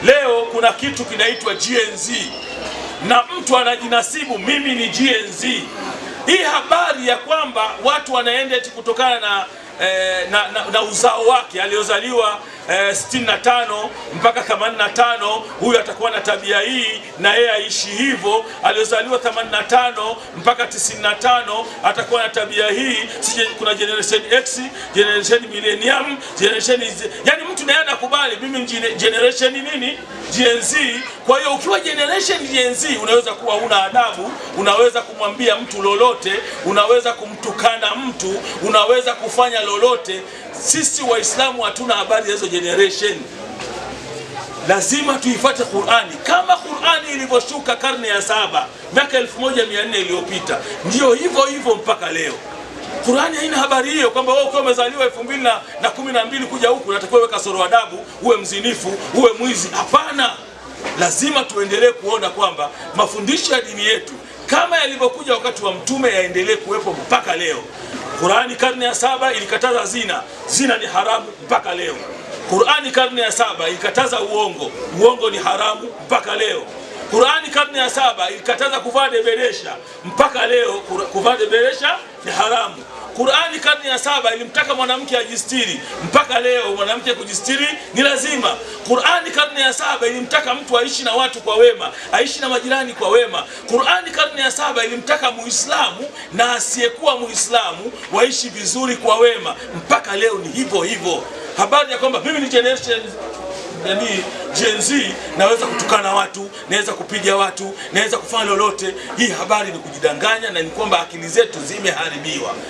Leo kuna kitu kinaitwa Gen Z na mtu anajinasibu mimi ni Gen Z. Hii habari ya kwamba watu wanaenda eti kutokana na uzao wake aliozaliwa 65 mpaka 85, huyu atakuwa na tabia hii na yeye aishi hivyo. Aliozaliwa 85 mpaka 95 atakuwa na tabia hii. Kuna generation X, generation millennium, generation Z. Yani mtu naye anakubali mimi generation nini? Gen Z. Kwa hiyo ukiwa generation Gen Z unaweza kuwa una adabu, unaweza kumwambia mtu lolote, unaweza kumtukana mtu, unaweza kufanya lolote. Sisi Waislamu hatuna habari ya hizo generation. Lazima tuifuate Qur'ani kama Qur'ani ilivyoshuka karne ya 7 miaka 1400 iliyopita, ndio hivyo hivyo mpaka leo. Qur'ani haina habari hiyo kwamba wewe ukiwa umezaliwa 2012 kuja huku unatakiwa uwe kasoro adabu, uwe mzinifu, uwe mwizi. Hapana, lazima tuendelee kuona kwamba mafundisho ya dini yetu kama yalivyokuja wakati wa Mtume yaendelee kuwepo mpaka leo. Qur'ani karne ya 7 ilikataza zina, zina ni haramu mpaka leo. Qur'ani karne ya 7 ilikataza uongo, uongo ni haramu mpaka leo. Qur'ani karne ya 7 ilikataza kuvaa deberesha, mpaka leo kuvaa deberesha ni haramu. Qur'ani karne ya 7 ilimtaka mwanamke ajistiri, mpaka leo mwanamke kujistiri ni lazima. Qur'ani karne ya 7 ilimtaka mtu aishi na watu kwa wema, aishi na majirani kwa wema. Qur'ani karne ya 7 ilimtaka Muislamu na asiyekuwa Muislamu waishi vizuri kwa wema, mpaka leo ni hivyo hivyo. Habari ya kwamba mimi ni generation Gen Z, naweza kutukana watu, naweza kupiga watu, naweza kufanya lolote, hii habari ni kujidanganya na ni kwamba akili zetu zimeharibiwa.